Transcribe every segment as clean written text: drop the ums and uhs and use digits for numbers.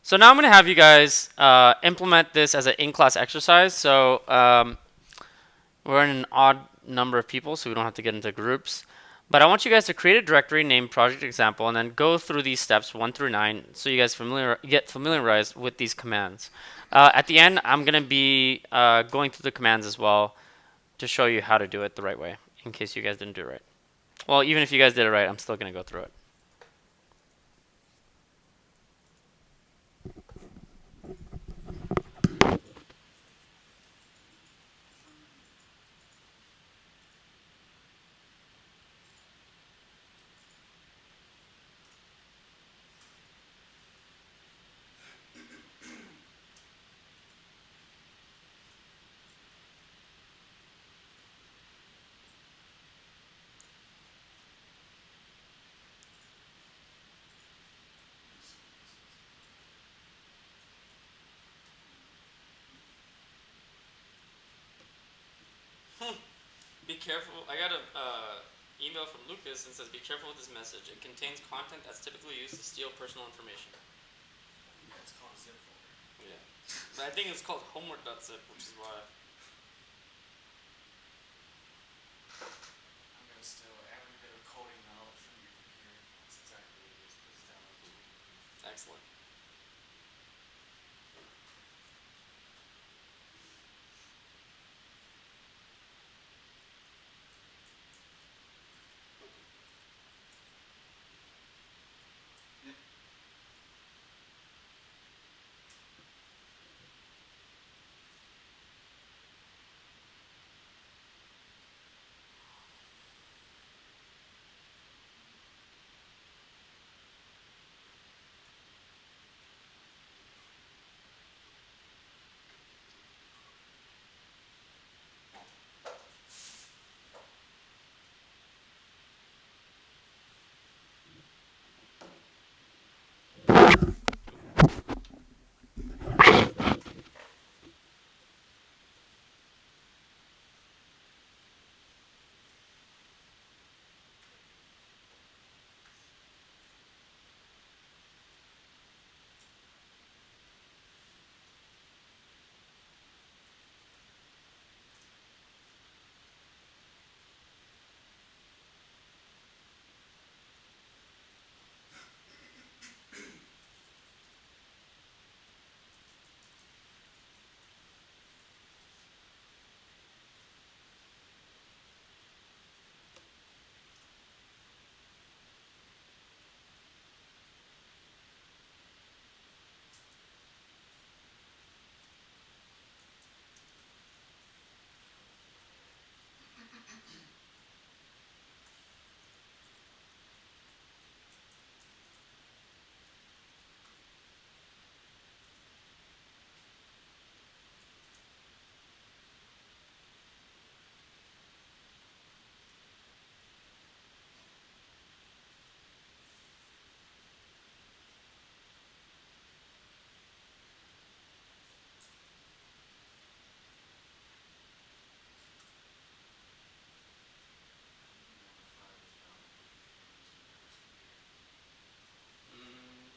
So now I'm going to have you guys implement this as an in-class exercise. So we're in an odd number of people, so we don't have to get into groups. But I want you guys to create a directory named project example and then go through these steps 1 through 9 so you guys get familiarized with these commands. At the end, I'm going to be going through the commands as well to show you how to do it the right way in case you guys didn't do it right. Well, even if you guys did it right, I'm still going to go through it. Be careful. I got a email from Lucas and says, be careful with this message. It contains content that's typically used to steal personal information. Yeah, it's called a zip folder. Yeah. But I think it's called homework.zip, which is why. I'm going to steal every bit of coding knowledge from your computer. That's exactly what it is. Put this down on the computer. Excellent.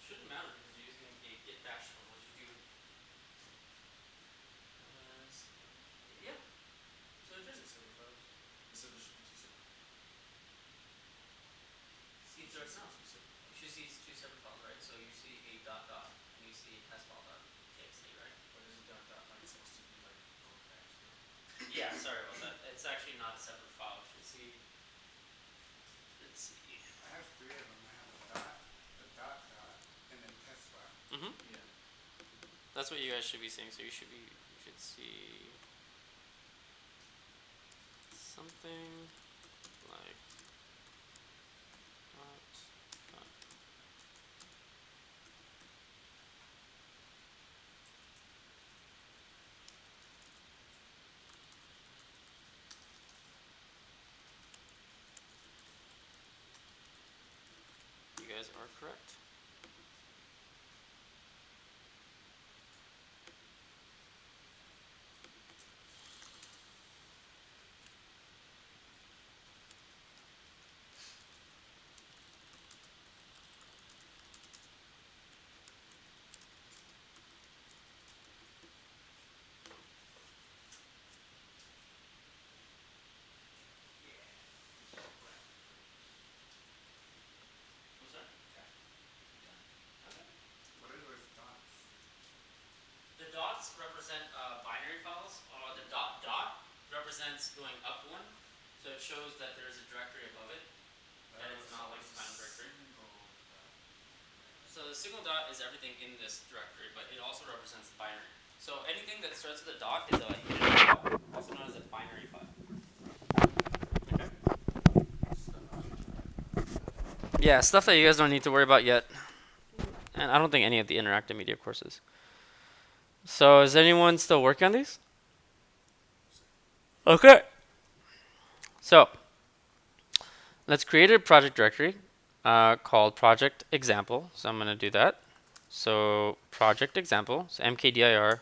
Shouldn't matter because you're using a Git bash shell. What you do? Yeah. So it is. Separate files. It said there should be two separate. See, it's right now. You should see two separate files, right? So you see a dot dot and you see test file dot txt, right? What is it dot dot? Like it's supposed to be like code bash. Yeah, sorry about that. It's actually not a separate file. You should see. Let's see. I have three of them. I have a dot dot, and then test file. Mm-hmm. Yeah. That's what you guys should be seeing. So you should see something like dot dot. You guys are correct. represents going up one, so it shows that there is a directory above it, and it's not like the final directory. So the signal dot is everything in this directory, but it also represents binary. So anything that starts with a dot is a unit file, also known as a binary file. Okay. Yeah, stuff that you guys don't need to worry about yet. And I don't think any of the interactive media courses. So is anyone still working on these? Okay. So let's create a project directory called project example. So I'm going to do that. So project example, so mkdir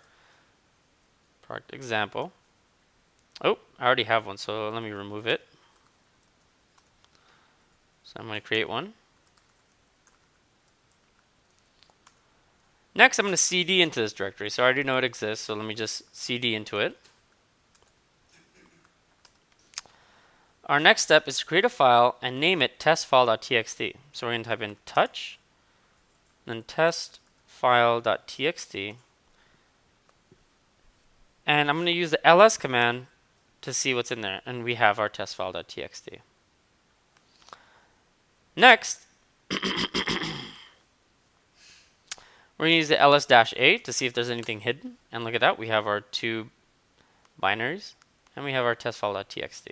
project example. Oh, I already have one, so let me remove it. So I'm going to create one. Next, I'm going to cd into this directory. So I already know it exists, so let me just cd into it. Our next step is to create a file and name it testfile.txt. So we're going to type in touch, then testfile.txt. And I'm going to use the ls command to see what's in there. And we have our testfile.txt. Next, we're going to use the ls-a to see if there's anything hidden. And look at that. We have our two binaries. And we have our testfile.txt.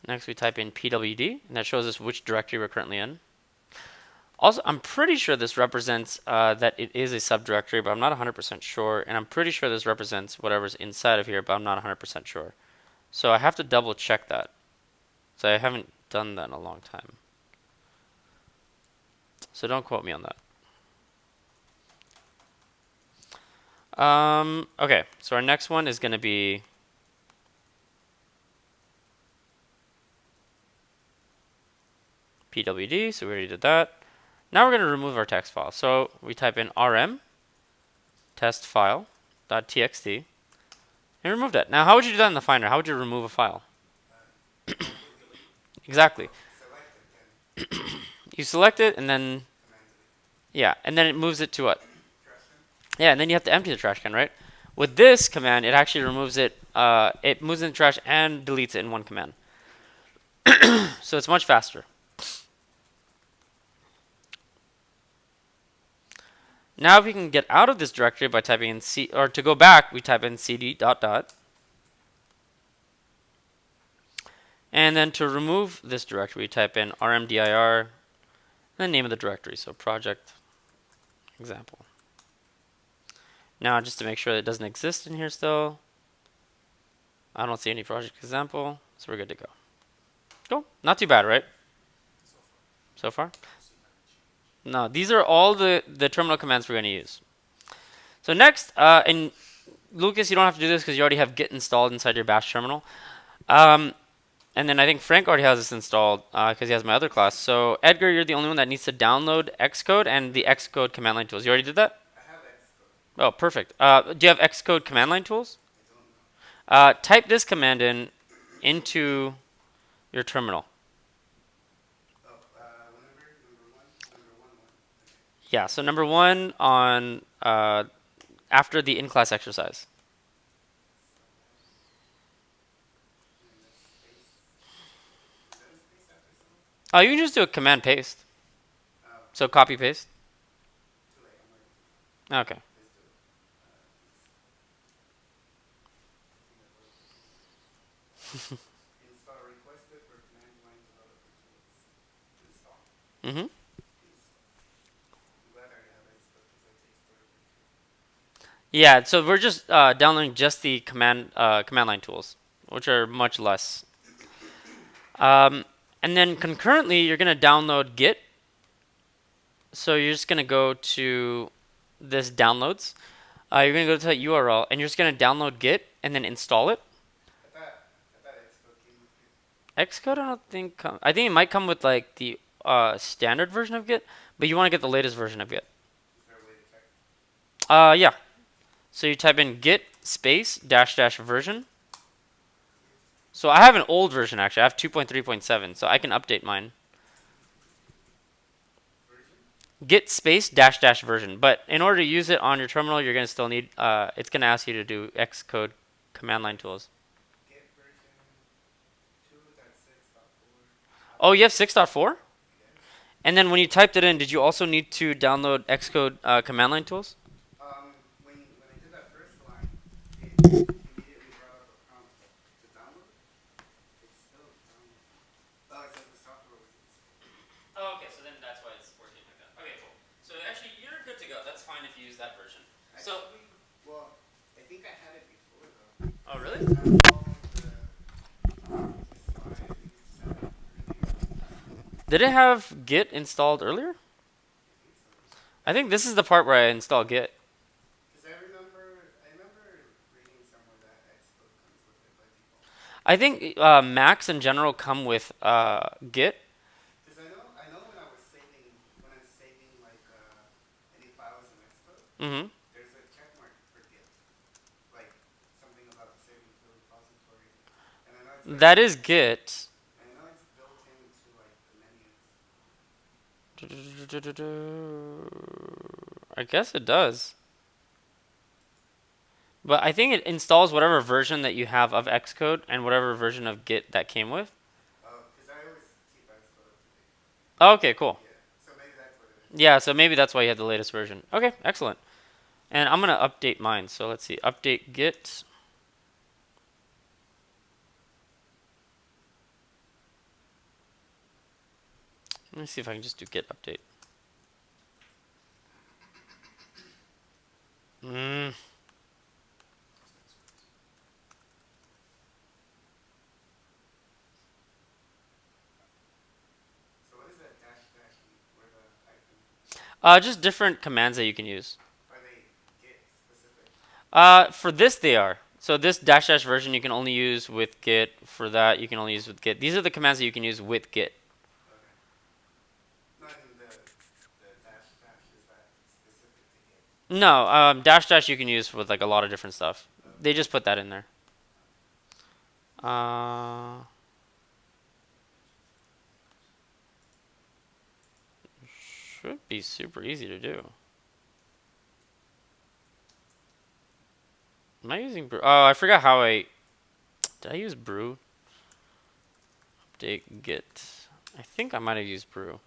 Next, we type in pwd. And that shows us which directory we're currently in. Also, I'm pretty sure this represents that it is a subdirectory, but I'm not 100% sure. And I'm pretty sure this represents whatever's inside of here, but I'm not 100% sure. So I have to double check that. So I haven't done that in a long time. So don't quote me on that. Okay, so our next one is going to be pwd, so we already did that. Now we're going to remove our text file. So we type in rm testfile.txt and remove that. Now how would you do that in the Finder? How would you remove a file? Exactly. You select it and then, yeah, and then it moves it to what? Yeah, and then you have to empty the trash can, right? With this command, it actually removes it. It moves in the trash and deletes it in one command. So it's much faster. Now we can get out of this directory by typing in c, or to go back, we type in cd dot dot. And then to remove this directory, we type in rmdir, and the name of the directory, so project example. Now, just to make sure that it doesn't exist in here still, I don't see any project example, so we're good to go. Cool. Not too bad, right? So far? No, these are all the terminal commands we're going to use. So next, and Lucas, you don't have to do this because you already have Git installed inside your bash terminal. And then I think Frank already has this installed because he has my other class. So Edgar, you're the only one that needs to download Xcode and the Xcode command line tools. You already did that? I have Xcode. Oh, perfect. Do you have Xcode command line tools? I don't know. Type this command in into your terminal. Oh, number one. Okay. Yeah, so number one on after the in-class exercise. And that's space. Is that a space after symbol? Oh, you can just do a command paste. Oh, So copy paste. too late. I'm already too late. Okay. Let's do it. Install requested for command line developer tools. Install. Mhm. I'm glad I already have Xcode because that takes forever. Yeah, so we're just downloading just the command line tools, which are much less. And then concurrently, you're gonna download Git. So you're just gonna go to this downloads. You're gonna go to that URL, and you're just gonna download Git and then install it. I thought Xcode came with it. Xcode, I don't think. I think it might come with like the standard version of Git, but you want to get the latest version of Git. Is there a way to check? Yeah. So you type in git space dash dash version. So I have an old version actually. I have 2.3.7, so I can update mine. Version? Git space dash dash version. But in order to use it on your terminal, you're going to still need, it's going to ask you to do Xcode command line tools. Git version 2.6.4. Oh, you have 6.4? Yes. And then when you typed it in, did you also need to download Xcode command line tools? When I did that first line, it immediately brought up a prompt to download. It's still downloading. Oh, it says the software was installed. Oh, okay, so then that's why it's working like that. Okay, cool. So actually, you're good to go. That's fine if you use that version. So, Actually, well, I think I had it before though. oh really? I followed the slide I think you sent earlier. Did it have Git installed earlier? I think so. I think this is the part where I install Git. Because I remember reading somewhere that Xcode comes with it by default. I think Macs in general come with Git. Because I know when I'm saving like any files in Xcode, Mm-hmm. there's a check mark for Git, like something about saving to a repository, and I know it's like, That is Git. I know it's built into like the menus. I guess it does. But I think it installs whatever version that you have of Xcode and whatever version of Git that came with. Oh, because I always keep Xcode up to date. Oh, okay, cool. Yeah, so maybe that's what it is. Yeah, so maybe that's why you have the latest version. Okay, excellent. And I'm going to update mine. So let's see. Update Git. Let me see if I can just do Git update. Mm. So what is that dash dash mean? Where the hyphen? Just different commands that you can use. Are they Git specific? For this, they are. So this dash dash version you can only use with Git. For that, you can only use with Git. These are the commands that you can use with Git. Okay. Not in the dash dash, is that specific to Git? No, dash dash you can use with like a lot of different stuff. They just put that in there. Should be super easy to do. Am I using brew? Oh, I forgot how I... Did I use brew? Update git. I think I might have used brew.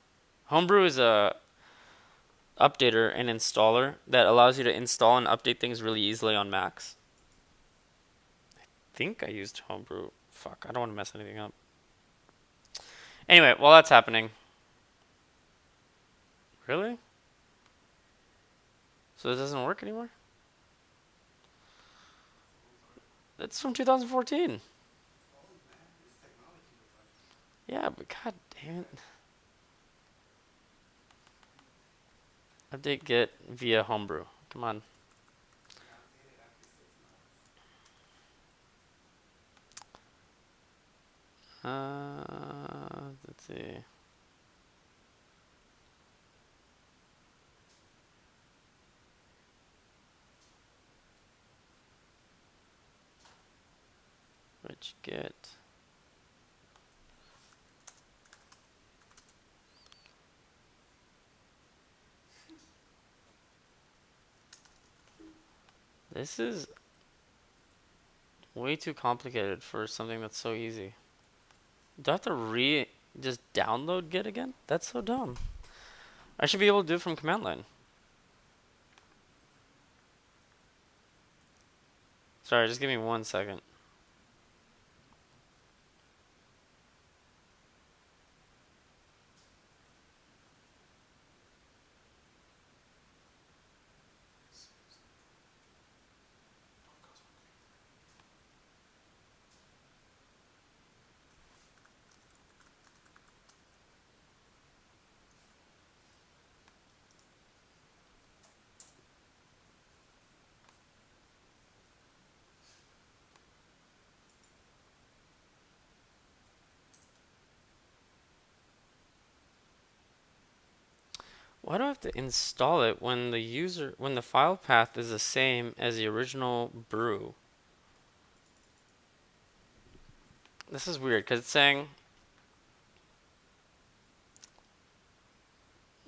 Homebrew is a updater and installer that allows you to install and update things really easily on Macs. I think I used Homebrew. Fuck, I don't want to mess anything up. Anyway, while that's happening... Really? So this doesn't work anymore? That's from 2014. Oh man, it's technology with us. Yeah, but god damn it. Update git via homebrew. Come on. Outdated after 6 months. Let's see. Rich git. This is way too complicated for something that's so easy. Do I have to just download Git again? That's so dumb. I should be able to do it from command line. Sorry, just give me 1 second. Why do I have to install it when the file path is the same as the original brew? This is weird because it's saying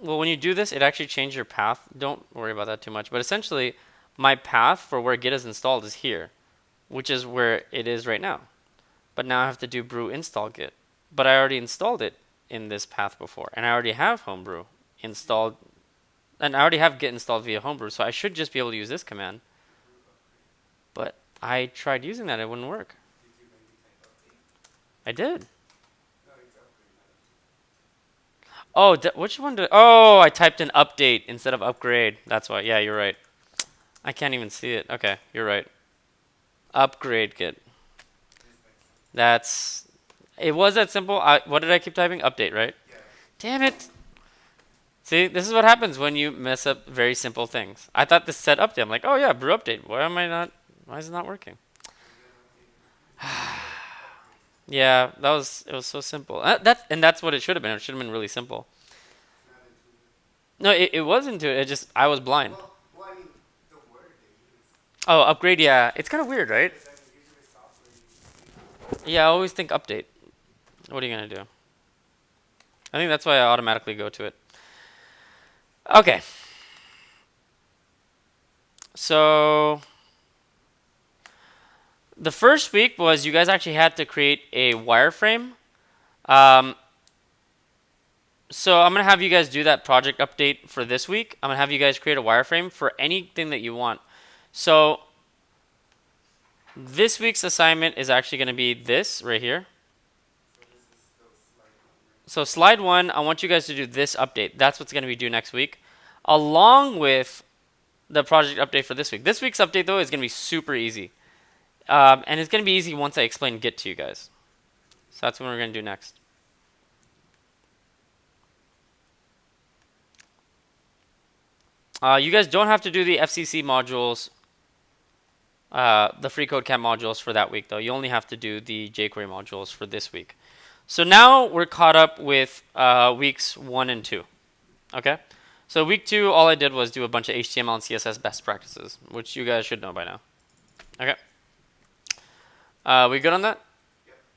Well, when you do this, it actually changes your path. Don't worry about that too much. But essentially, my path for where Git is installed is here, which is where it is right now. But now I have to do brew install Git. But I already installed it in this path before, and I already have homebrew installed, and I already have Git installed via homebrew, so I should just be able to use this command. But I tried using that, it wouldn't work. I did. Oh, which one did? Oh, I typed in update instead of upgrade. That's why. Yeah, you're right. I can't even see it. Okay, you're right. Upgrade Git. That's. It was that simple. What did I keep typing? Update, right? Damn it. See, this is what happens when you mess up very simple things. I thought this said update. I'm like, oh yeah, brew update. Why am I not? Why is it not working? Yeah, it was so simple. That's what it should have been. It should have been really simple. No, it was intuitive. It just I was blind. Oh, upgrade. Yeah, it's kind of weird, right? Yeah, I always think update. What are you gonna do? I think that's why I automatically go to it. Okay. So the first week was you guys actually had to create a wireframe. Um, so I'm gonna have you guys do that project update for this week. I'm gonna have you guys create a wireframe for anything that you want. So this week's assignment is actually gonna be this right here. So slide 1, I want you guys to do this update. That's what's gonna be due next week, along with the project update for this week. This week's update though is gonna be super easy, and it's gonna be easy once I explain Git to you guys. So that's what we're gonna do next. You guys don't have to do the FCC modules, the free code camp modules for that week though. You only have to do the jQuery modules for this week. So now we're caught up with weeks 1 and 2. Okay? So week 2, all I did was do a bunch of HTML and CSS best practices, which you guys should know by now. Okay? We good on that?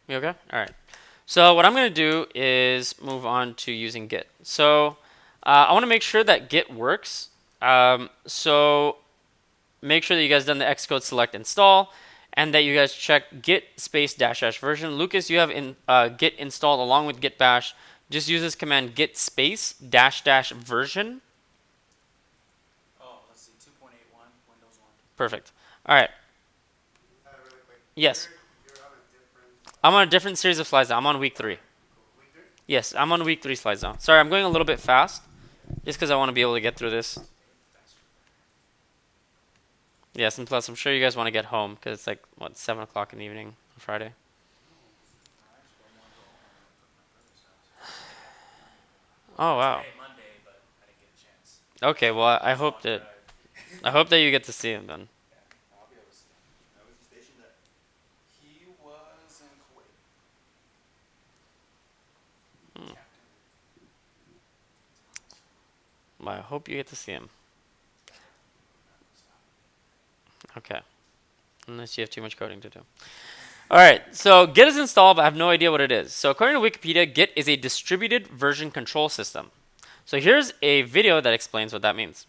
You okay? All right. So what I'm going to do is move on to using Git. So I want to make sure that Git works. So make sure that you guys done the Xcode select install, and that you guys check git space dash dash version. Lucas, you have Git installed along with Git bash. Just use this command git space dash dash version. Oh, let's see, 2.81 Windows 1. Perfect. All right. Really quick. Yes. You're on a different. I'm on a different series of slides now. I'm on week 3. Week 3? Yes, I'm on week 3 slides now. Sorry, I'm going a little bit fast, just because I want to be able to get through this. Yes, and plus I'm sure you guys want to get home because it's like what 7 o'clock in the evening on Friday. Oh wow. Monday, but I didn't get a chance. Okay, well I hope that you get to see him then. Yeah, I'll be able to see him. How was he stationed at? He was in Kuwait. Captain. Well, I hope you get to see him. Okay. Unless you have too much coding to do. Alright, so Git is installed, but I have no idea what it is. So according to Wikipedia, Git is a distributed version control system. So here's a video that explains what that means.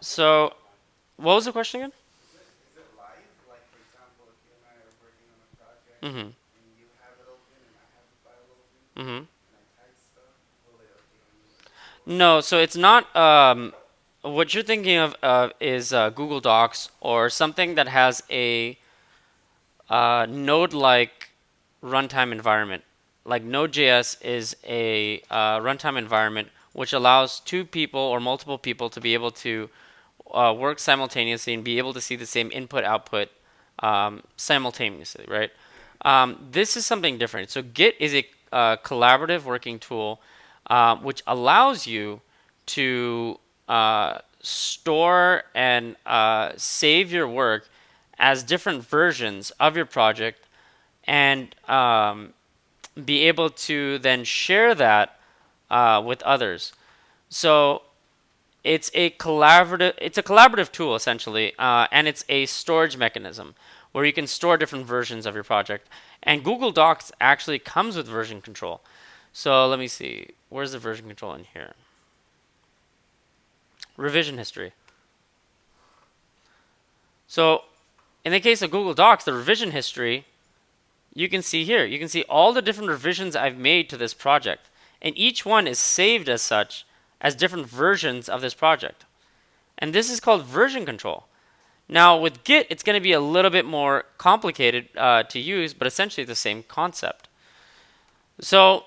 So, what was the question again? Is it live? Like, for example, if you and I are working on a project Mm-hmm. and you have it open and I have the file open Mm-hmm. and I type stuff, will it update on yours? No, so it's not. What you're thinking of is Google Docs or something that has a Node-like runtime environment. Like Node.js is a runtime environment which allows two people or multiple people to be able to work simultaneously and be able to see the same input output simultaneously, right? Yeah. This is something different. So Git is a collaborative working tool which allows you to store and save your work as different versions of your project and be able to then share that with others. So it's a collaborative tool essentially, and it's a storage mechanism where you can store different versions of your project. And Google Docs actually comes with version control. So let me see, where's the version control in here? Revision history. So in the case of Google Docs, the revision history, you can see here. You can see all the different revisions I've made to this project. And each one is saved as such as different versions of this project. And this is called version control. Now with Git, it's going to be a little bit more complicated to use, but essentially the same concept. So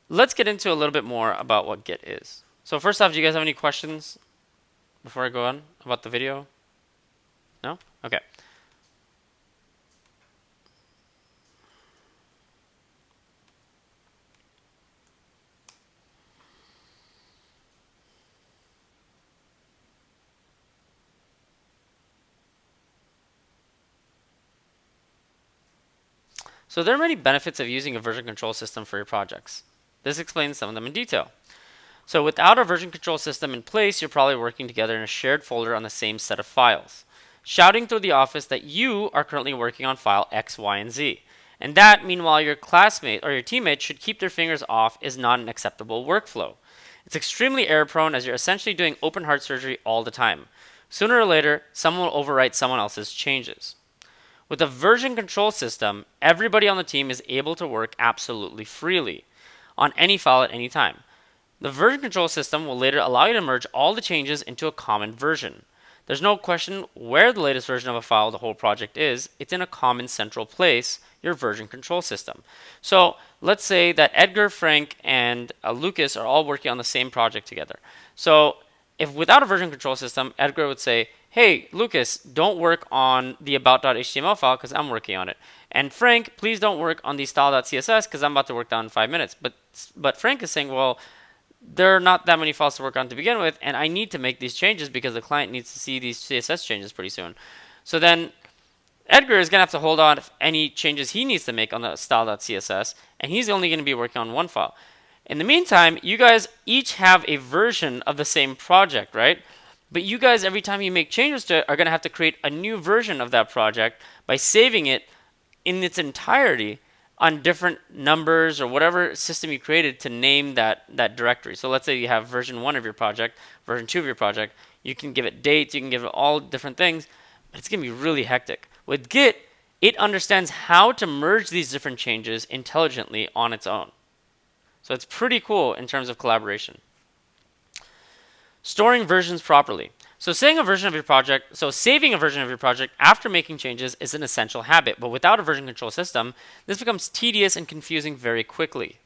let's get into a little bit more about what Git is. So first off, do you guys have any questions before I go on about the video? No? Okay. So there are many benefits of using a version control system for your projects. This explains some of them in detail. So without a version control system in place, you're probably working together in a shared folder on the same set of files, shouting through the office that you are currently working on file X, Y, and Z. And that, meanwhile, your classmate or your teammate should keep their fingers off is not an acceptable workflow. It's extremely error prone as you're essentially doing open heart surgery all the time. Sooner or later, someone will overwrite someone else's changes. With a version control system, everybody on the team is able to work absolutely freely on any file at any time. The version control system will later allow you to merge all the changes into a common version. There's no question where the latest version of a file the whole project is. It's in a common central place, your version control system. So let's say that Edgar, Frank, and Lucas are all working on the same project together. So if without a version control system, Edgar would say, hey, Lucas, don't work on the about.html file because I'm working on it. And Frank, please don't work on the style.css because I'm about to work down in 5 minutes. But Frank is saying, well, there are not that many files to work on to begin with, and I need to make these changes because the client needs to see these CSS changes pretty soon. So then Edgar is going to have to hold on to any changes he needs to make on the style.css, and he's only going to be working on one file. In the meantime, you guys each have a version of the same project, right? But you guys, every time you make changes to it, are going to have to create a new version of that project by saving it in its entirety on different numbers or whatever system you created to name that directory. So let's say you have version 1 of your project, version 2 of your project. You can give it dates, you can give it all different things, but it's going to be really hectic. With Git, it understands how to merge these different changes intelligently on its own. So it's pretty cool in terms of collaboration. Storing versions properly. So saving a version of your project after making changes is an essential habit, but without a version control system, this becomes tedious and confusing very quickly.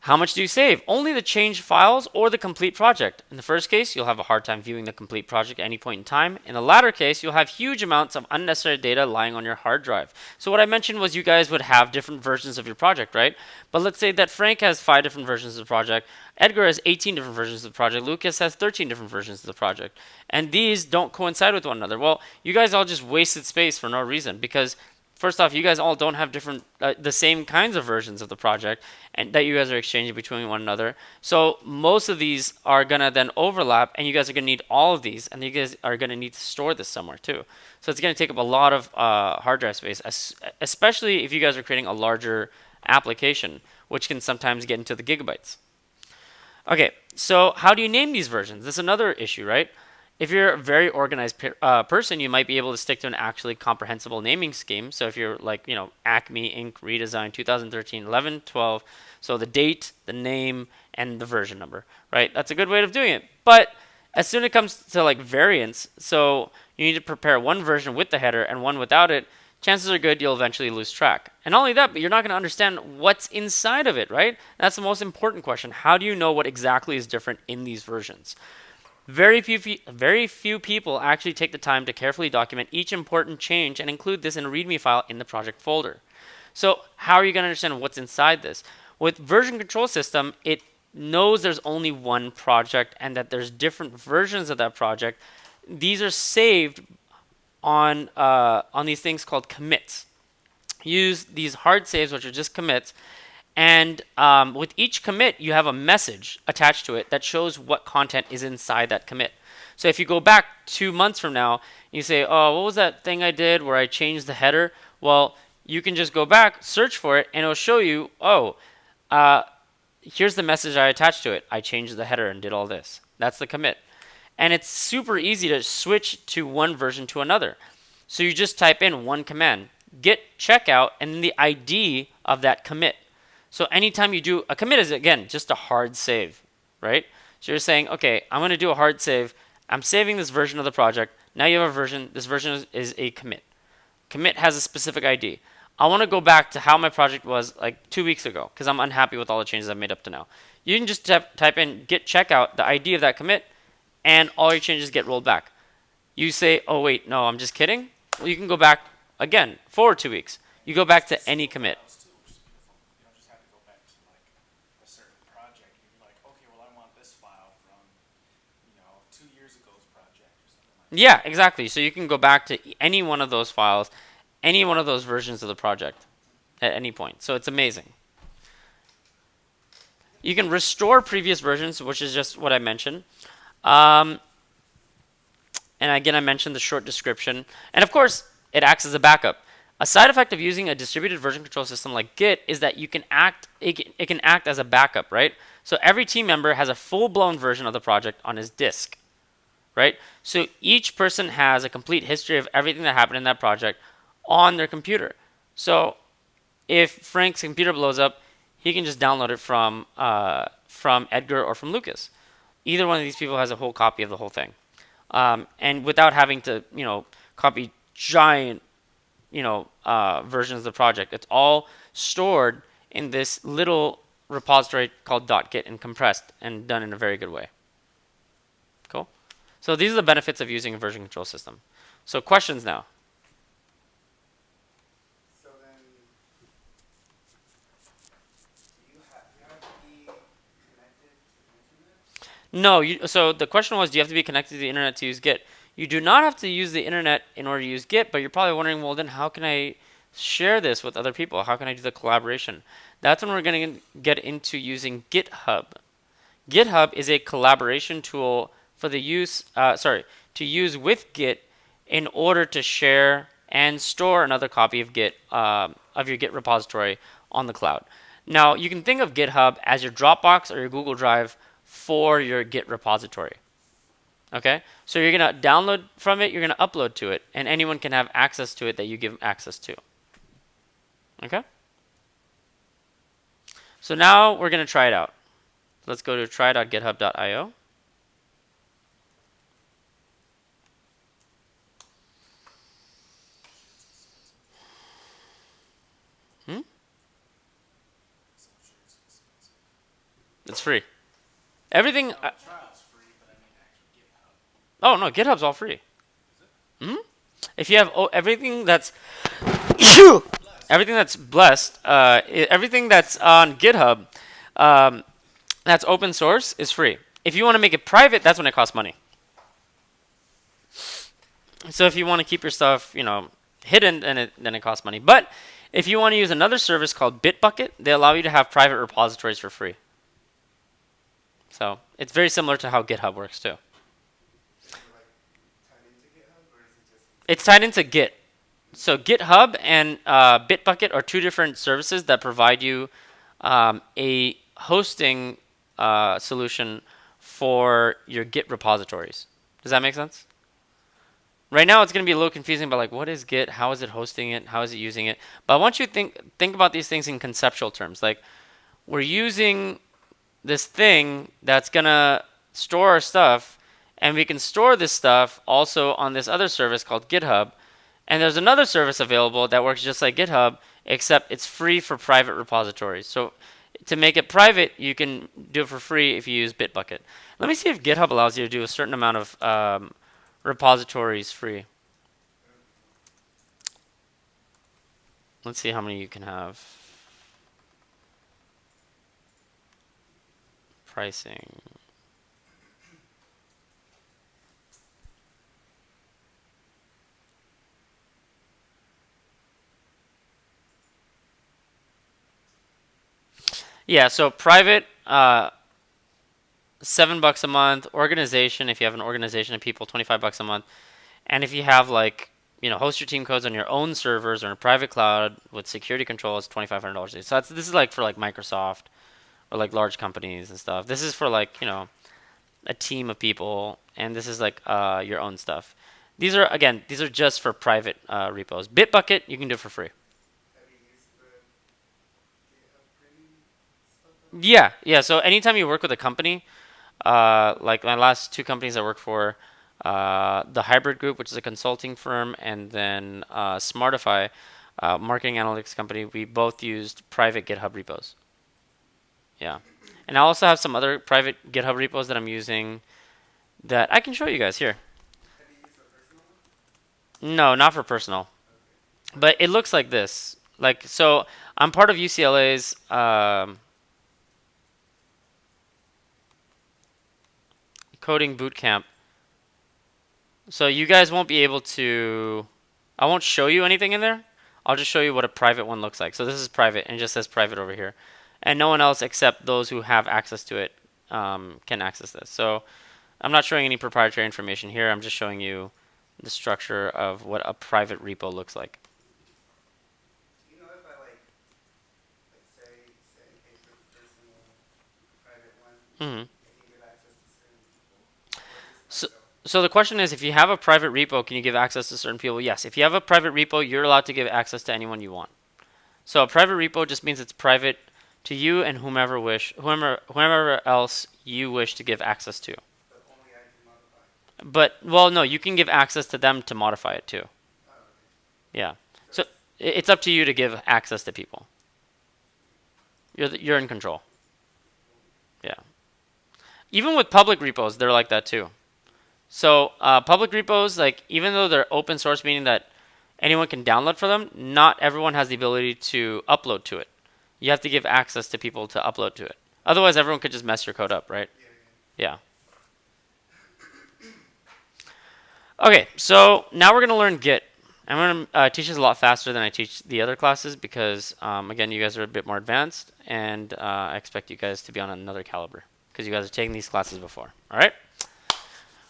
How much do you save? Only the changed files or the complete project. In the first case, you'll have a hard time viewing the complete project at any point in time. In the latter case, you'll have huge amounts of unnecessary data lying on your hard drive. So what I mentioned was you guys would have different versions of your project, right? But let's say that Frank has 5 different versions of the project, Edgar has 18 different versions of the project, Lucas has 13 different versions of the project. And these don't coincide with one another. Well, you guys all just wasted space for no reason because first off, you guys all don't have the same kinds of versions of the project and that you guys are exchanging between one another. So most of these are gonna then overlap, and you guys are gonna need all of these, and you guys are gonna need to store this somewhere too. So it's gonna take up a lot of hard drive space, especially if you guys are creating a larger application, which can sometimes get into the gigabytes. Okay, so how do you name these versions? This is another issue, right? If you're a very organized person, you might be able to stick to an actually comprehensible naming scheme. So if you're like, Acme Inc. redesign 2013 11 12, so the date, the name, and the version number, right? That's a good way of doing it. But as soon as it comes to like variants, so you need to prepare one version with the header and one without it, chances are good you'll eventually lose track. And not only that, but you're not going to understand what's inside of it, right? That's the most important question. How do you know what exactly is different in these versions? Very few people actually take the time to carefully document each important change and include this in a README file in the project folder. So how are you going to understand what's inside this? With version control system, it knows there's only one project and that there's different versions of that project. These are saved on these things called commits. Use these hard saves, which are just commits, and with each commit, you have a message attached to it that shows what content is inside that commit. So if you go back 2 months from now, you say, oh, what was that thing I did where I changed the header? Well, you can just go back, search for it, and it'll show you, here's the message I attached to it. I changed the header and did all this. That's the commit. And it's super easy to switch to one version to another. So you just type in one command, git checkout, and then the ID of that commit. So anytime you do a commit is, again, just a hard save, right? So you're saying, okay, I'm going to do a hard save. I'm saving this version of the project. Now you have a version. This version is a commit. Commit has a specific ID. I want to go back to how my project was like 2 weeks ago because I'm unhappy with all the changes I've made up to now. You can just type in git checkout, the ID of that commit, and all your changes get rolled back. You say, oh, wait, no, I'm just kidding. Well, you can go back again, forward 2 weeks. You go back to any commit. Yeah, exactly. So you can go back to any one of those files, any one of those versions of the project at any point. So it's amazing. You can restore previous versions, which is just what I mentioned. And again, I mentioned the short description. And of course, it acts as a backup. A side effect of using a distributed version control system like Git is that it can act as a backup, right? So every team member has a full-blown version of the project on his disk, right? So each person has a complete history of everything that happened in that project on their computer. So if Frank's computer blows up, he can just download it from Edgar or from Lucas. Either one of these people has a whole copy of the whole thing. And without having to, copy giant, versions of the project. It's all stored in this little repository called .git and compressed and done in a very good way. Cool. So these are the benefits of using a version control system. So questions now. So then, do you have to be connected to the internet? No, so the question was, do you have to be connected to the internet to use Git? You do not have to use the internet in order to use Git, but you're probably wondering, well, then how can I share this with other people? How can I do the collaboration? That's when we're going to get into using GitHub. GitHub is a collaboration tool for the to use with Git in order to share and store another copy of Git of your Git repository on the cloud. Now, you can think of GitHub as your Dropbox or your Google Drive for your Git repository. Okay, so you're going to download from it, you're going to upload to it, and anyone can have access to it that you give access to. Okay? So now we're going to try it out. Let's go to try.github.io. It's free. Everything. Oh no, GitHub's all free. If you have everything that's everything that's blessed, everything that's on GitHub, that's open source is free. If you want to make it private, that's when it costs money. So if you want to keep your stuff, hidden, then it costs money. But if you want to use another service called Bitbucket, they allow you to have private repositories for free. So it's very similar to how GitHub works too. It's tied into Git. So GitHub and Bitbucket are two different services that provide you a hosting solution for your Git repositories. Does that make sense? Right now, it's going to be a little confusing, but like, what is Git? How is it hosting it? How is it using it? But I want you to think about these things in conceptual terms. Like, we're using this thing that's going to store our stuff, and we can store this stuff also on this other service called GitHub. And there's another service available that works just like GitHub, except it's free for private repositories. So to make it private, you can do it for free if you use Bitbucket. Let me see if GitHub allows you to do a certain amount of repositories free. Let's see how many you can have. Pricing. Yeah, so private, $7 a month. Organization, if you have an organization of people, $25 a month. And if you have like, host your team codes on your own servers or in a private cloud with security controls, $2,500. So this is like for like Microsoft or like large companies and stuff. This is for like, a team of people, and this is like your own stuff. These are just for private repos. Bitbucket, you can do for free. Yeah. So anytime you work with a company, like my last two companies I worked for, the Hybrid Group, which is a consulting firm, and then Smartify, marketing analytics company, we both used private GitHub repos. Yeah. And I also have some other private GitHub repos that I'm using that I can show you guys here. Have you used for personal? No, not for personal. But it looks like this. Like, so I'm part of UCLA's coding bootcamp. So you guys won't be able to, I won't show you anything in there. I'll just show you what a private one looks like. So this is private, and it just says private over here. And no one else except those who have access to it can access this. So I'm not showing any proprietary information here. I'm just showing you the structure of what a private repo looks like. Do you know if I like say pay for the personal private one, Mm-hmm. I can give access to certain people? Or just So, myself? so the question is, if you have a private repo, can you give access to certain people? Yes. If you have a private repo, you're allowed to give access to anyone you want. So a private repo just means it's private to you and whomever else you wish to give access to. But only I can modify. But, well, no, you can give access to them to modify it too. Oh, okay. Yeah. So it's up to you to give access to people. You're in control. Yeah. Even with public repos, they're like that too. So public repos, like even though they're open source, meaning that anyone can download for them, not everyone has the ability to upload to it. You have to give access to people to upload to it. Otherwise, everyone could just mess your code up, right? Yeah. Okay, so now we're going to learn Git. I'm going to teach this a lot faster than I teach the other classes because, again, you guys are a bit more advanced, and I expect you guys to be on another caliber because you guys are taking these classes before. All right?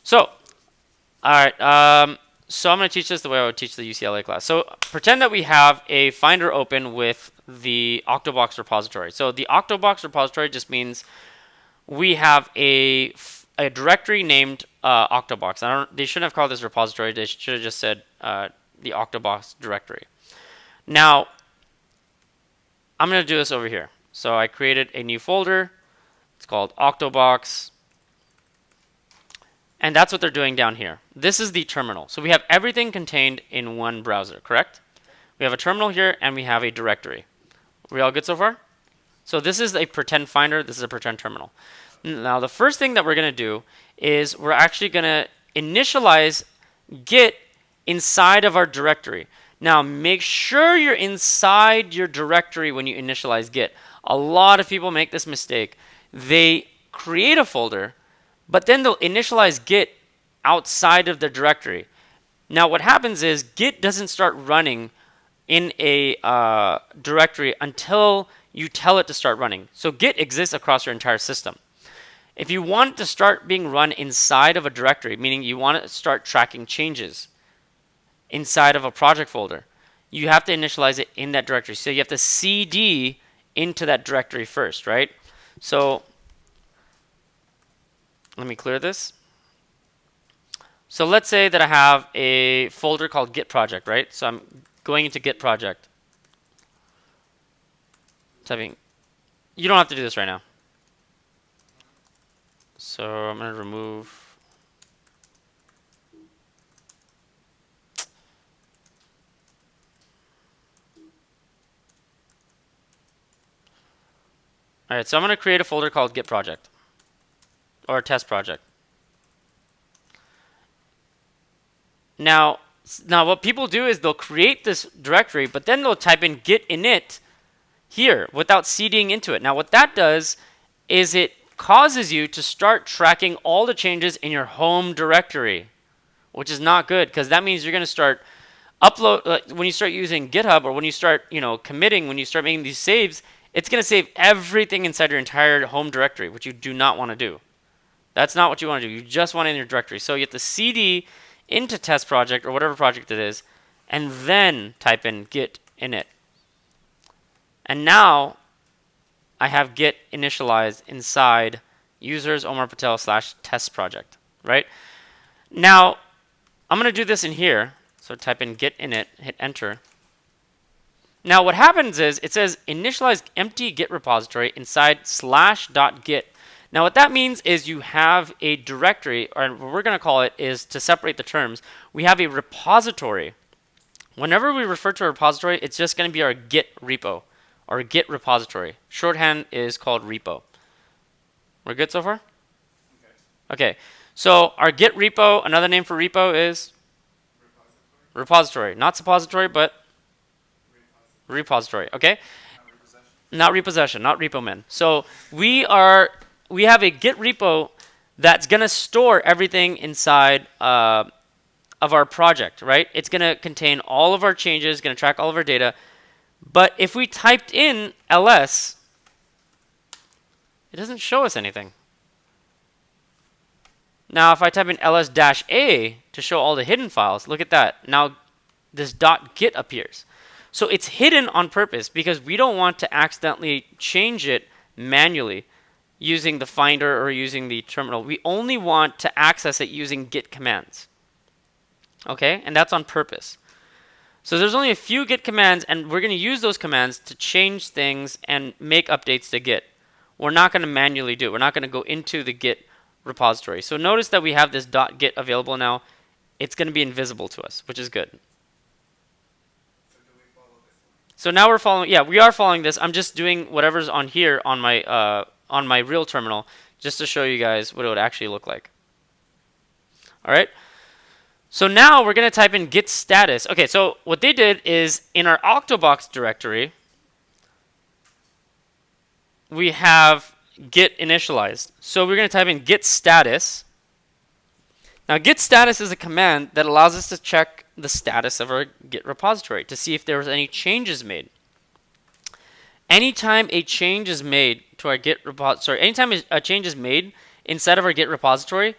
So, all right. So I'm going to teach this the way I would teach the UCLA class. So pretend that we have a Finder open with the OctoBox repository. So the OctoBox repository just means we have a directory named OctoBox. They shouldn't have called this repository. They should have just said the OctoBox directory. Now, I'm going to do this over here. So I created a new folder. It's called OctoBox. And that's what they're doing down here. This is the terminal. So we have everything contained in one browser, correct? We have a terminal here, and we have a directory. Are we all good so far? So this is a pretend Finder. This is a pretend terminal. Now, the first thing that we're going to do is we're actually going to initialize Git inside of our directory. Now, make sure you're inside your directory when you initialize Git. A lot of people make this mistake. They create a folder, but then they'll initialize Git outside of the directory. Now what happens is Git doesn't start running in a directory until you tell it to start running. So Git exists across your entire system. If you want it to start being run inside of a directory, meaning you want it to start tracking changes inside of a project folder, you have to initialize it in that directory. So you have to cd into that directory first, right? So Let me clear this. So let's say that I have a folder called Git project, right? So I'm going into Git project. Typing. You don't have to do this right now. So I'm going to remove. All right, so I'm going to create a folder called Git project or test project. Now what people do is they'll create this directory, but then they'll type in git init here without cding into it. Now what that does is it causes you to start tracking all the changes in your home directory, which is not good because that means you're going to start upload when you start using GitHub or when you start, committing, when you start making these saves, it's going to save everything inside your entire home directory, which you do not want to do. That's not what you want to do. You just want it in your directory. So you have to cd into test project or whatever project it is, and then type in git init. And now I have git initialized inside users Omar Patel /test project, right? Now I'm going to do this in here. So type in git init, hit enter. Now what happens is it says initialize empty git repository inside /.git. Now what that means is you have a directory, or what we're going to call it is, to separate the terms, we have a repository. Whenever we refer to a repository, it's just going to be our Git repo or Git repository. Shorthand is called repo. We're good so far? Okay. So our Git repo, another name for repo is repository. Not suppository, but repository. Okay? Not repossession, not repo man. So we have a Git repo that's going to store everything inside of our project, right? It's going to contain all of our changes, going to track all of our data. But if we typed in ls, it doesn't show us anything. Now, if I type in ls-a to show all the hidden files, look at that. Now, this .git appears. So it's hidden on purpose because we don't want to accidentally change it manually using the Finder or using the terminal. We only want to access it using Git commands. Okay? And that's on purpose. So there's only a few Git commands, and we're going to use those commands to change things and make updates to Git. We're not going to manually do it. We're not going to go into the Git repository. So notice that we have this .git available now. It's going to be invisible to us, which is good. So now we're following, we are following this. I'm just doing whatever's on here on my real terminal just to show you guys what it would actually look like. All right. So now we're going to type in Git Status. Okay, so what they did is in our OctoBox directory, we have Git initialized. So we're going to type in Git Status. Now Git Status is a command that allows us to check the status of our Git repository to see if there was any changes made. Anytime a change is made to our Git repository, anytime a change is made inside of our Git repository,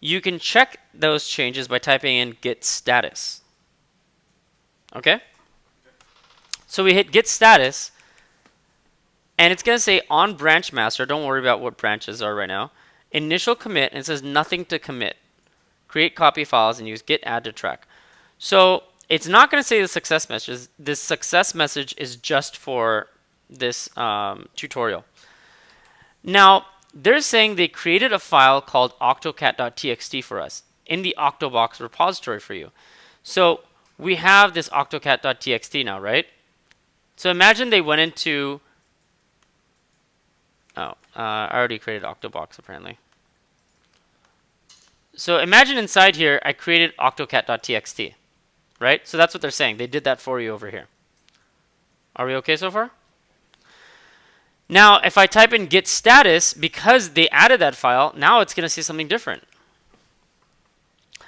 you can check those changes by typing in Git Status. Okay? So we hit Git Status, and it's going to say on branch master. Don't worry about what branches are right now. Initial commit, and it says nothing to commit. Create copy files and use git add to track. So it's not going to say the success message. This success message is just for this tutorial. Now, they're saying they created a file called octocat.txt for us in the OctoBox repository for you. So we have this octocat.txt now, right? So imagine they went into... I already created OctoBox apparently. So imagine inside here, I created octocat.txt, right? So that's what they're saying. They did that for you over here. Are we okay so far? Now, if I type in Git Status, because they added that file, now it's going to see something different.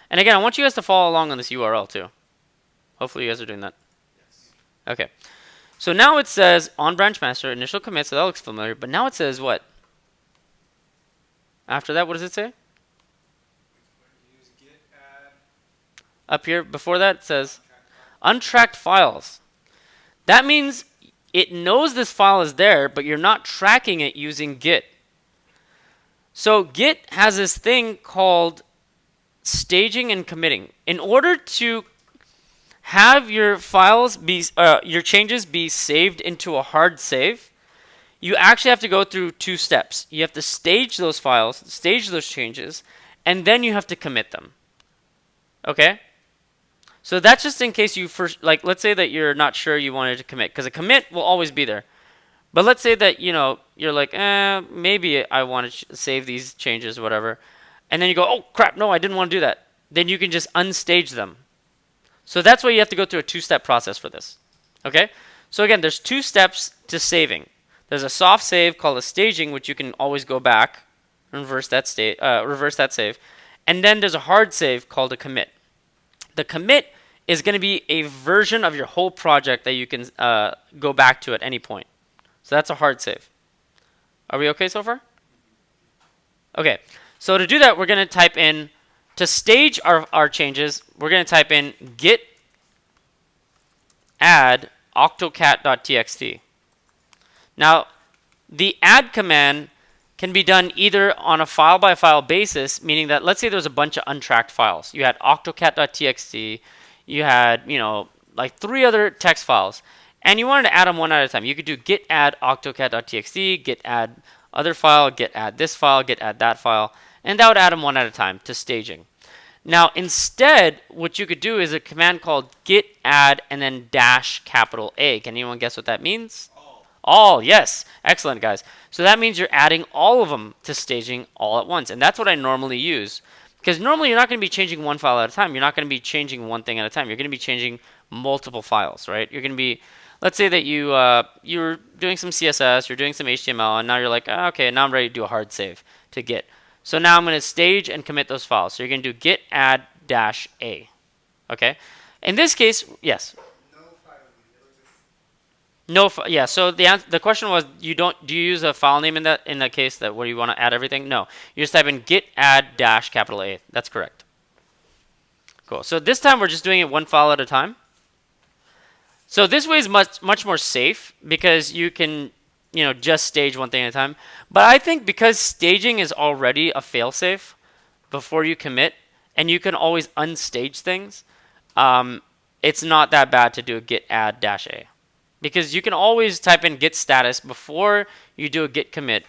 And again, I want you guys to follow along on this URL too. Hopefully you guys are doing that. Yes. Okay. So now it says on branch master, initial commit, so that looks familiar. But now it says what? After that, what does it say? Up here, before that, it says untracked files. That means it knows this file is there, but you're not tracking it using Git. So Git has this thing called staging and committing. In order to have your files be your changes be saved into a hard save, you actually have to go through 2 steps. You have to stage those files, stage those changes, and then you have to commit them. Okay? So that's just in case you first, like, let's say that you're not sure you wanted to commit, because a commit will always be there. But let's say that, you're like, maybe I want to save these changes or whatever. And then you go, oh crap, no, I didn't want to do that. Then you can just unstage them. So that's why you have to go through a 2-step process for this. Okay? So again, there's 2 steps to saving. There's a soft save called a staging, which you can always go back and reverse that save. And then there's a hard save called a commit. The commit is going to be a version of your whole project that you can go back to at any point. So that's a hard save. Are we okay so far? Okay. So to do that, we're going to type in, to stage our changes, we're going to type in git add octocat.txt. Now, the add command can be done either on a file-by-file basis, meaning that let's say there's a bunch of untracked files. You had octocat.txt, you had, like 3 other text files, and you wanted to add them one at a time. You could do git add octocat.txt, git add other file, git add this file, git add that file, and that would add them one at a time to staging. Now, instead, what you could do is a command called git add and then -A. Can anyone guess what that means? All, yes. Excellent, guys. So that means you're adding all of them to staging all at once. And that's what I normally use. Because normally you're not going to be changing one file at a time. You're not going to be changing one thing at a time. You're going to be changing multiple files, right? You're going to be, let's say that you're doing some CSS, you're doing some HTML, and now you're like, okay, now I'm ready to do a hard save to Git. So now I'm going to stage and commit those files. So you're going to do git add -A. Okay? In this case, yes. No, yeah. So the question was, do you use a file name in that case that where you want to add everything? No, you just type in git add -A. That's correct. Cool. So this time we're just doing it one file at a time. So this way is much more safe because you can just stage one thing at a time. But I think because staging is already a failsafe before you commit, and you can always unstage things, it's not that bad to do a git add -A. Because you can always type in Git Status before you do a Git commit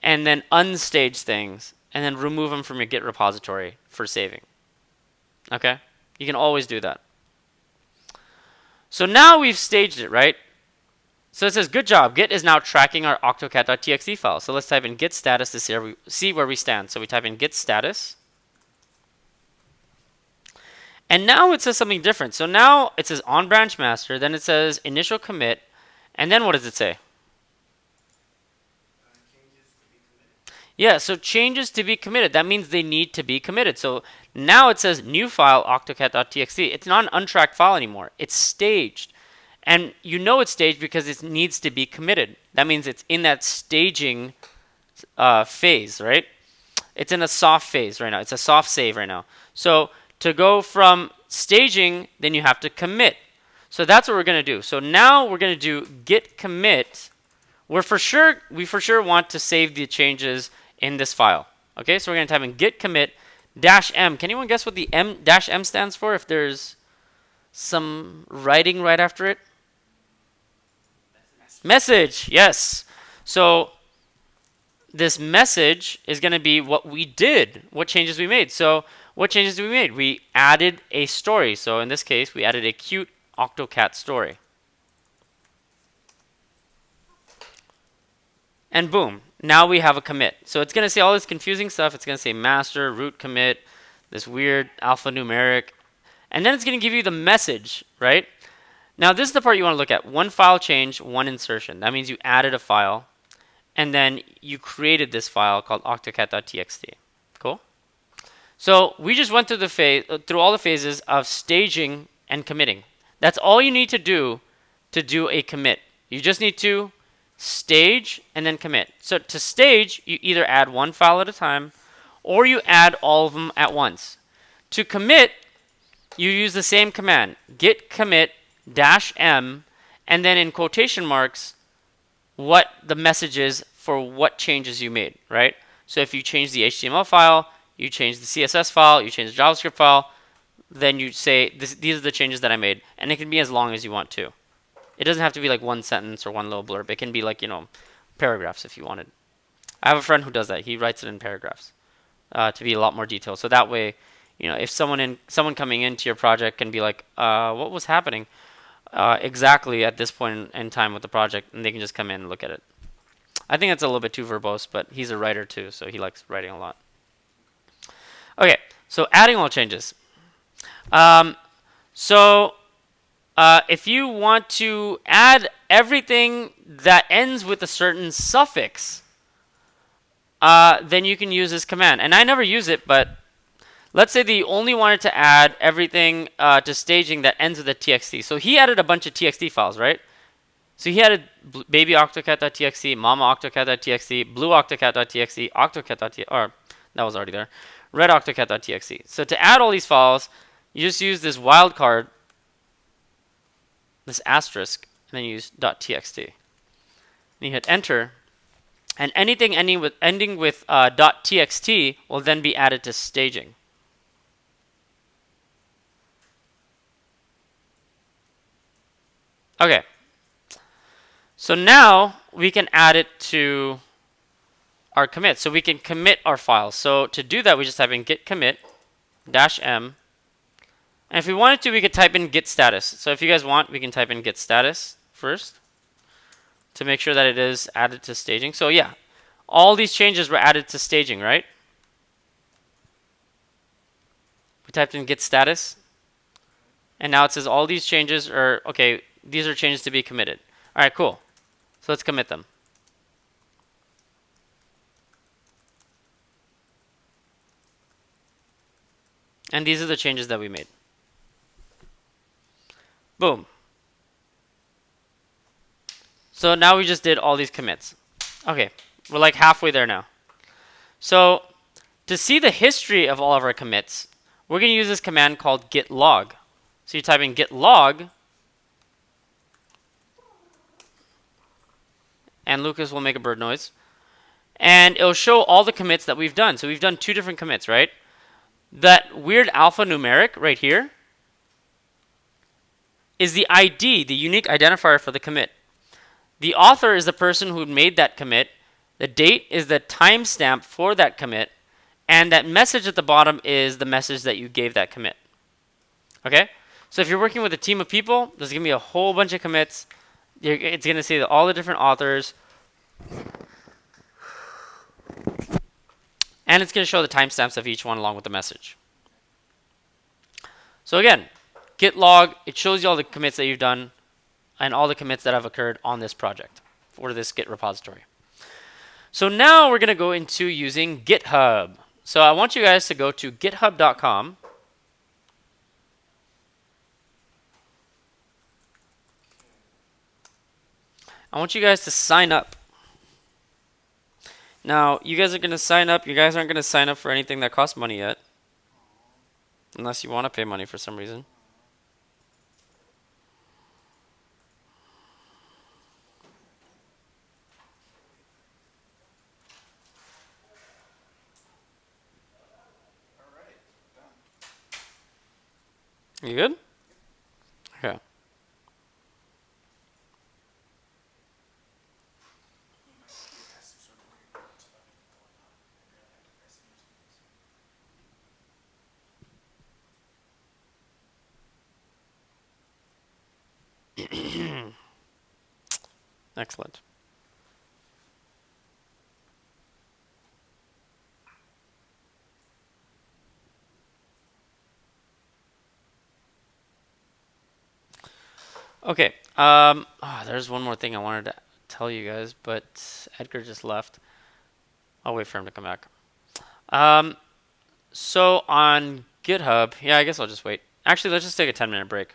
and then unstage things and then remove them from your Git repository for saving. Okay? You can always do that. So now we've staged it, right? So it says, good job. Git is now tracking our octocat.txt file. So let's type in Git Status to see where we stand. So we type in Git Status. And now it says something different. So now it says on branch master, then it says initial commit, and then what does it say? Changes to be committed. Yeah, so changes to be committed. That means they need to be committed. So now it says new file octocat.txt. It's not an untracked file anymore. It's staged. And you know it's staged because it needs to be committed. That means it's in that staging phase, right? It's in a soft phase right now. It's a soft save right now. So to go from staging, then you have to commit. So that's what we're going to do. So now we're going to do git commit. We for sure want to save the changes in this file. Okay, so we're going to type in git commit -M. Can anyone guess what the -M stands for if there's some writing right after it? Message, yes. So this message is going to be what we did, what changes we made. So what changes did we made? We added a story. So in this case, we added a cute octocat story. And boom, now we have a commit. So it's going to say all this confusing stuff. It's going to say master, root commit, this weird alphanumeric. And then it's going to give you the message, right? Now this is the part you want to look at. One file change, one insertion. That means you added a file, and then you created this file called octocat.txt. Cool? So we just went through all the phases of staging and committing. That's all you need to do a commit. You just need to stage and then commit. So to stage, you either add one file at a time or you add all of them at once. To commit, you use the same command, git commit -M, and then in quotation marks, what the message is for what changes you made, right? So if you change the HTML file, you change the CSS file, you change the JavaScript file, then you say, these are the changes that I made. And it can be as long as you want to. It doesn't have to be like one sentence or one little blurb. It can be like, paragraphs if you wanted. I have a friend who does that. He writes it in paragraphs to be a lot more detailed. So that way, if someone coming into your project can be like, what was happening exactly at this point in time with the project, and they can just come in and look at it. I think that's a little bit too verbose, but he's a writer too, so he likes writing a lot. Okay, so adding all changes. If you want to add everything that ends with a certain suffix, then you can use this command. And I never use it, but let's say that you only wanted to add everything to staging that ends with a txt. So he added a bunch of txt files, right? So he added baby octocat.txt, mama octocat.txt, blue octocat.txt, octocat.txt, or that was already there, red octocat.txt. So to add all these files, you just use this wildcard, this asterisk, and then you use .txt. And you hit enter, and anything ending with .txt will then be added to staging. Okay. So now we can add it to our commit. So we can commit our files. So to do that, we just type in git commit -m. And if we wanted to, we could type in Git Status. So if you guys want, we can type in Git Status first to make sure that it is added to staging. So yeah, all these changes were added to staging, right? We typed in Git Status. And now it says all these changes are, okay, these are changes to be committed. All right, cool. So let's commit them. And these are the changes that we made. Boom. So now we just did all these commits. Okay, we're like halfway there now. So to see the history of all of our commits, we're going to use this command called git log. So you type in git log, and Lucas will make a bird noise, and it'll show all the commits that we've done. So we've done 2 different commits, right? That weird alphanumeric right here is the ID, the unique identifier for the commit. The author is the person who made that commit. The date is the timestamp for that commit. And that message at the bottom is the message that you gave that commit. Okay? So if you're working with a team of people, there's going to be a whole bunch of commits. It's going to say that all the different authors. And it's going to show the timestamps of each one along with the message. So again, git log, it shows you all the commits that you've done and all the commits that have occurred on this project for this Git repository. So now we're going to go into using GitHub. So I want you guys to go to github.com. I want you guys to sign up. Now, you guys are going to sign up. You guys aren't going to sign up for anything that costs money yet. Unless you want to pay money for some reason. You good? Okay. Excellent. Okay. There's one more thing I wanted to tell you guys, but Edgar just left. I'll wait for him to come back. So on GitHub, yeah, I guess I'll just wait. Actually, let's just take a 10-minute break.